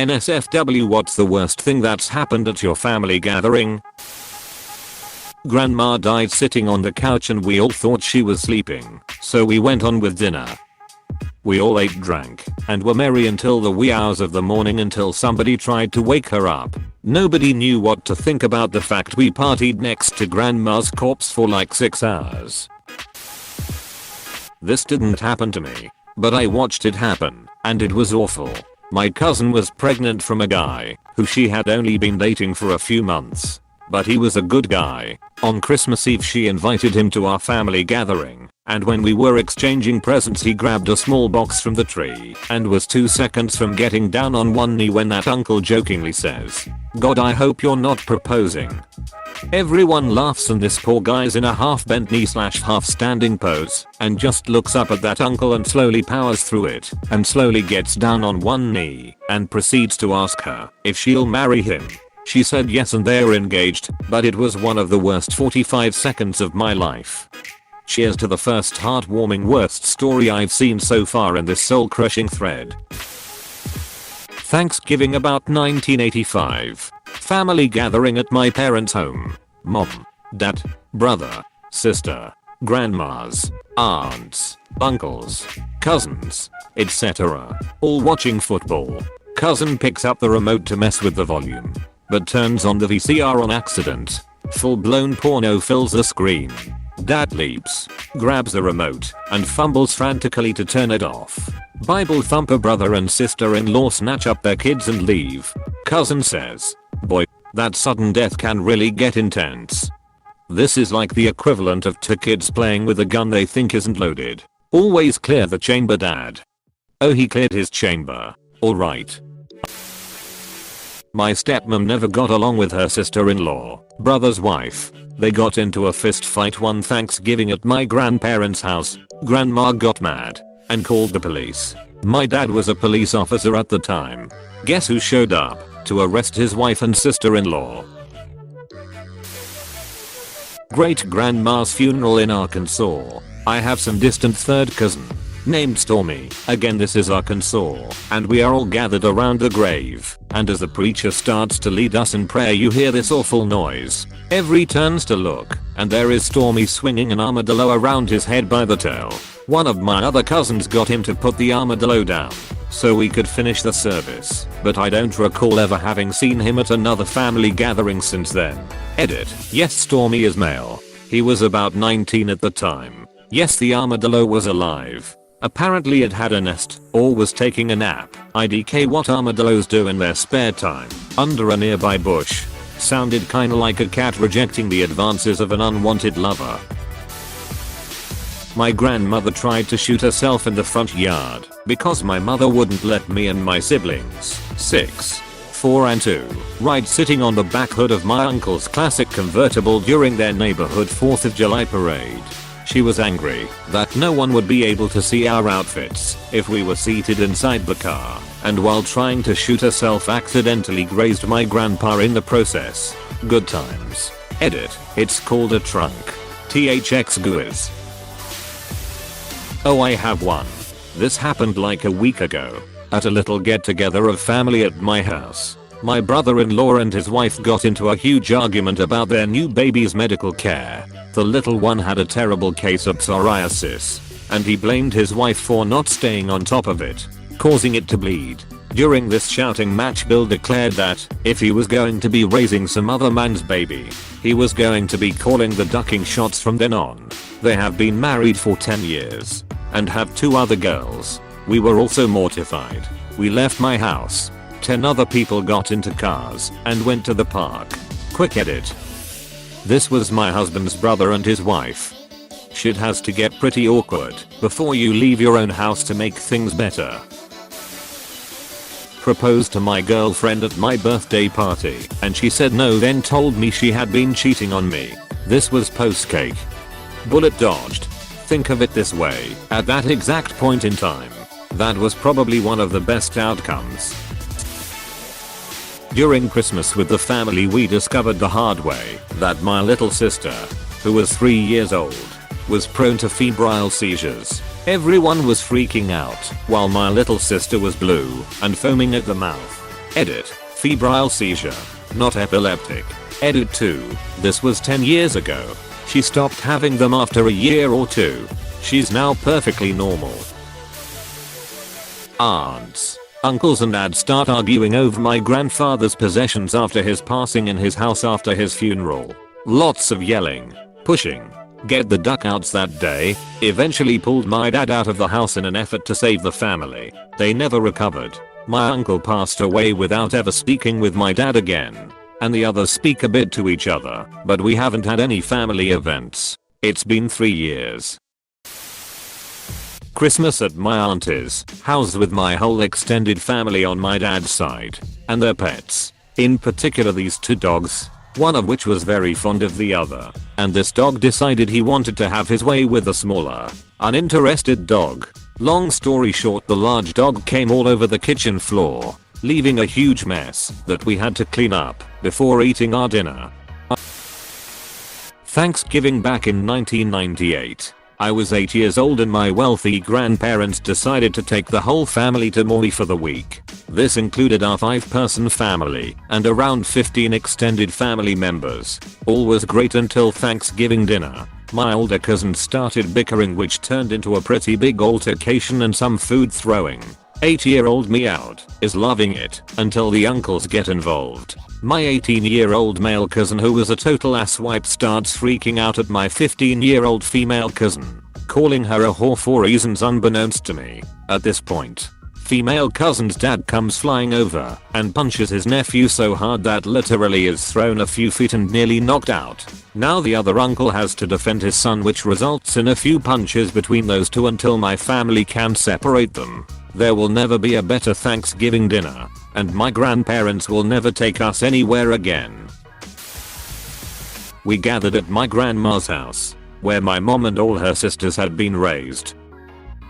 NSFW, what's the worst thing that's happened at your family gathering? Grandma died sitting on the couch and we all thought she was sleeping, so we went on with dinner. We all ate, drank, and were merry until the wee hours of the morning until somebody tried to wake her up. Nobody knew what to think about the fact we partied next to grandma's corpse for like 6 hours. This didn't happen to me, but I watched it happen, and it was awful. My cousin was pregnant from a guy who she had only been dating for a few months. But he was a good guy. On Christmas Eve she invited him to our family gathering, and when we were exchanging presents he grabbed a small box from the tree and was 2 seconds from getting down on one knee when that uncle jokingly says, "God, I hope you're not proposing." Everyone laughs and this poor guy's in a half bent knee / half standing pose and just looks up at that uncle and slowly powers through it and slowly gets down on one knee and proceeds to ask her if she'll marry him. She said yes and they're engaged, but it was one of the worst 45 seconds of my life. Cheers to the first heartwarming worst story I've seen so far in this soul-crushing thread. Thanksgiving about 1985. Family gathering at my parents' home. Mom, dad, brother, sister, grandmas, aunts, uncles, cousins, etc. all watching football. Cousin picks up the remote to mess with the volume, but turns on the VCR on accident. Full-blown porno fills the screen. Dad leaps, grabs the remote, and fumbles frantically to turn it off. Bible thumper brother and sister-in-law snatch up their kids and leave. Cousin says, "Boy, that sudden death can really get intense." This is like the equivalent of two kids playing with a gun they think isn't loaded. Always clear the chamber, Dad. Oh, he cleared his chamber. Alright. My stepmom never got along with her sister-in-law, brother's wife. They got into a fist fight one Thanksgiving at my grandparents' house. Grandma got mad and called the police. My dad was a police officer at the time. Guess who showed up to arrest his wife and sister-in-law? Great grandma's funeral in Arkansas. I have some distant third cousin named Stormy. Again, this is Arkansas, and we are all gathered around the grave, and as the preacher starts to lead us in prayer you hear this awful noise. Every turns to look, and there is Stormy swinging an armadillo around his head by the tail. One of my other cousins got him to put the armadillo down so we could finish the service, but I don't recall ever having seen him at another family gathering since then. Edit. Yes, Stormy is male. He was about 19 at the time. Yes, the armadillo was alive. Apparently it had a nest, or was taking a nap. IDK, what armadillos do in their spare time under a nearby bush. Sounded kinda like a cat rejecting the advances of an unwanted lover. My grandmother tried to shoot herself in the front yard because my mother wouldn't let me and my siblings, 6, 4 and 2, ride sitting on the back hood of my uncle's classic convertible during their neighborhood 4th of July parade. She was angry that no one would be able to see our outfits if we were seated inside the car, and while trying to shoot herself accidentally grazed my grandpa in the process. Good times. Edit. It's called a trunk. THX GUIS. Oh, I have one. This happened like a week ago at a little get together of family at my house. My brother-in-law and his wife got into a huge argument about their new baby's medical care. The little one had a terrible case of psoriasis, and he blamed his wife for not staying on top of it, causing it to bleed. During this shouting match, Bill declared that if he was going to be raising some other man's baby, he was going to be calling the ducking shots from then on. They have been married for 10 years and have 2 other girls. We were also mortified. We left my house. 10 other people got into cars and went to the park. Quick edit. This was my husband's brother and his wife. Shit has to get pretty awkward before you leave your own house to make things better. Proposed to my girlfriend at my birthday party and she said no, then told me she had been cheating on me. This was post cake. Bullet dodged. Think of it this way, at that exact point in time, that was probably one of the best outcomes. During Christmas with the family we discovered the hard way that my little sister, who was 3 years old, was prone to febrile seizures. Everyone was freaking out while my little sister was blue and foaming at the mouth. Edit. Febrile seizure. Not epileptic. Edit 2. This was 10 years ago. She stopped having them after a year or two. She's now perfectly normal. Aunts, uncles and dads start arguing over my grandfather's possessions after his passing in his house after his funeral. Lots of yelling, pushing. Get the duck outs that day. Eventually pulled my dad out of the house in an effort to save the family. They never recovered. My uncle passed away without ever speaking with my dad again. And the others speak a bit to each other, but we haven't had any family events. It's been 3 years. Christmas at my auntie's house with my whole extended family on my dad's side, and their pets. In particular these 2 dogs, one of which was very fond of the other, and this dog decided he wanted to have his way with the smaller, uninterested dog. Long story short, the large dog came all over the kitchen floor, leaving a huge mess that we had to clean up before eating our dinner. Thanksgiving back in 1998. I was 8 years old and my wealthy grandparents decided to take the whole family to Maui for the week. This included our 5-person family and around 15 extended family members. All was great until Thanksgiving dinner. My older cousins started bickering, which turned into a pretty big altercation and some food throwing. 8-year-old me out is loving it until the uncles get involved. My 18-year-old male cousin, who was a total asswipe, starts freaking out at my 15-year-old female cousin, calling her a whore for reasons unbeknownst to me. At this point, female cousin's dad comes flying over and punches his nephew so hard that literally is thrown a few feet and nearly knocked out. Now the other uncle has to defend his son, which results in a few punches between those two until my family can separate them. There will never be a better Thanksgiving dinner, and my grandparents will never take us anywhere again. We gathered at my grandma's house, where my mom and all her sisters had been raised.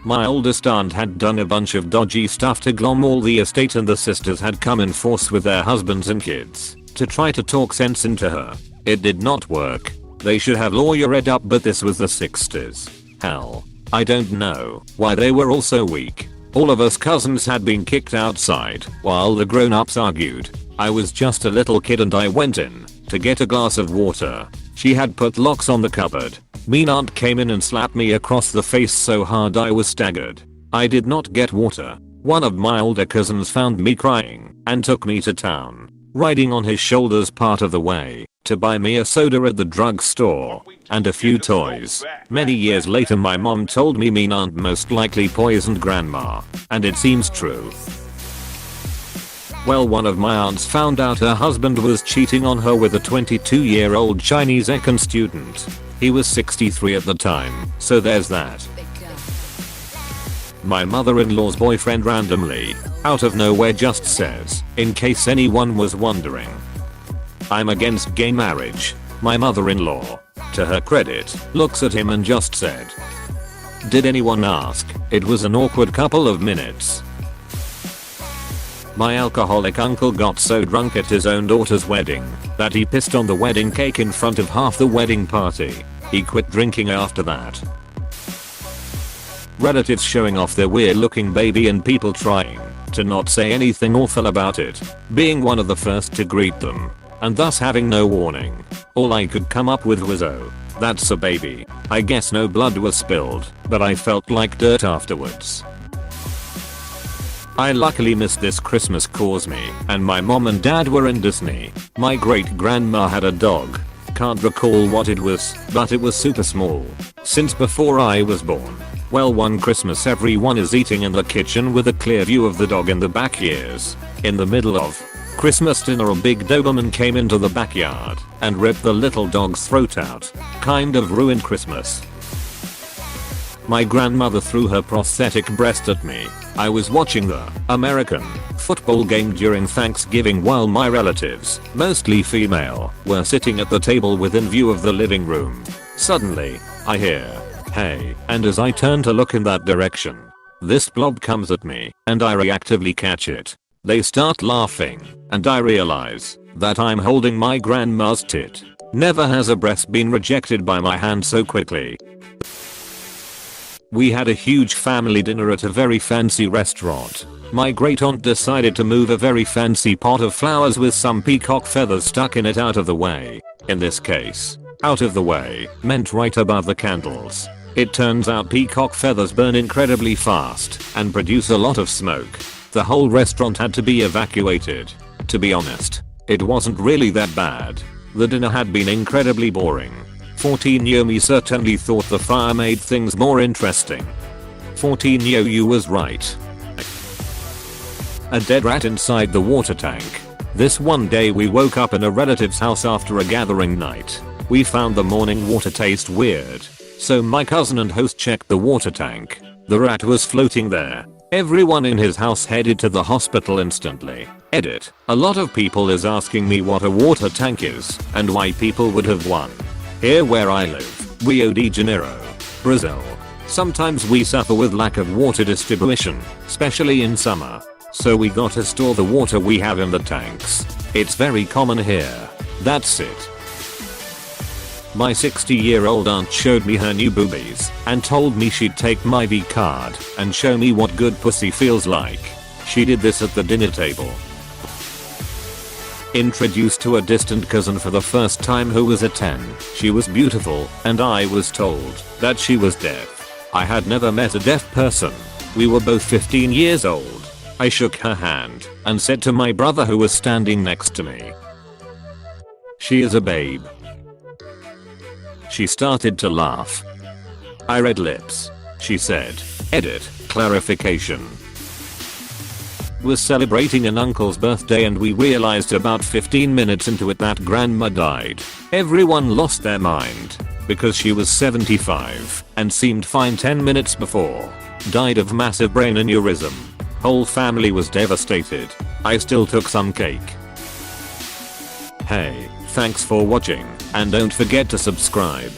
My oldest aunt had done a bunch of dodgy stuff to glom all the estate, and the sisters had come in force with their husbands and kids to try to talk sense into her. It did not work. They should have lawyered up, but this was the 60s. Hell, I don't know why they were all so weak. All of us cousins had been kicked outside while the grown-ups argued. I was just a little kid and I went in to get a glass of water. She had put locks on the cupboard. Mean aunt came in and slapped me across the face so hard I was staggered. I did not get water. One of my older cousins found me crying and took me to town, riding on his shoulders part of the way to buy me a soda at the drugstore and a few toys. Many years later my mom told me mean aunt most likely poisoned grandma, and it seems true. Well, one of my aunts found out her husband was cheating on her with a 22-year-old Chinese econ student. He was 63 at the time, so there's that. My mother-in-law's boyfriend randomly, out of nowhere, just says, in case anyone was wondering, I'm against gay marriage. My mother-in-law, to her credit, looks at him and just said, did anyone ask? It was an awkward couple of minutes. My alcoholic uncle got so drunk at his own daughter's wedding that he pissed on the wedding cake in front of half the wedding party. He quit drinking after that. Relatives showing off their weird looking baby and people trying to not say anything awful about it, being one of the first to greet them, and thus having no warning. All I could come up with was, oh, that's a baby. I guess no blood was spilled, but I felt like dirt afterwards. I luckily missed this Christmas cause me and my mom and dad were in Disney. My great grandma had a dog. Can't recall what it was, but it was super small. Since before I was born. Well, one Christmas everyone is eating in the kitchen with a clear view of the dog in the back ears. In the middle of Christmas dinner, a big Doberman came into the backyard and ripped the little dog's throat out. Kind of ruined Christmas. My grandmother threw her prosthetic breast at me. I was watching the American football game during Thanksgiving while my relatives, mostly female, were sitting at the table within view of the living room. Suddenly, I hear, hey, and as I turn to look in that direction, this blob comes at me, and I reactively catch it. They start laughing, and I realize that I'm holding my grandma's tit. Never has a breast been rejected by my hand so quickly. We had a huge family dinner at a very fancy restaurant. My great aunt decided to move a very fancy pot of flowers with some peacock feathers stuck in it out of the way. In this case, out of the way meant right above the candles. It turns out peacock feathers burn incredibly fast and produce a lot of smoke. The whole restaurant had to be evacuated. To be honest, it wasn't really that bad. The dinner had been incredibly boring. 14-year me certainly thought the fire made things more interesting. 14-year you was right. A dead rat inside the water tank. This one day we woke up in a relative's house after a gathering night. We found the morning water taste weird. So my cousin and host checked the water tank. The rat was floating there. Everyone in his house headed to the hospital instantly. Edit. A lot of people is asking me what a water tank is and why people would have one. Here where I live, Rio de Janeiro, Brazil. Sometimes we suffer with lack of water distribution, especially in summer. So we gotta store the water we have in the tanks. It's very common here. That's it. My 60-year-old aunt showed me her new boobies and told me she'd take my V card and show me what good pussy feels like. She did this at the dinner table. Introduced to a distant cousin for the first time who was a 10. She was beautiful and I was told that she was deaf. I had never met a deaf person. We were both 15 years old. I shook her hand and said to my brother who was standing next to me, "She is a babe." She started to laugh. I read lips. She said, edit, clarification. Was celebrating an uncle's birthday and we realized about 15 minutes into it that grandma died. Everyone lost their mind because she was 75 and seemed fine 10 minutes before. Died of massive brain aneurysm. Whole family was devastated. I still took some cake. Hey, thanks for watching and don't forget to subscribe.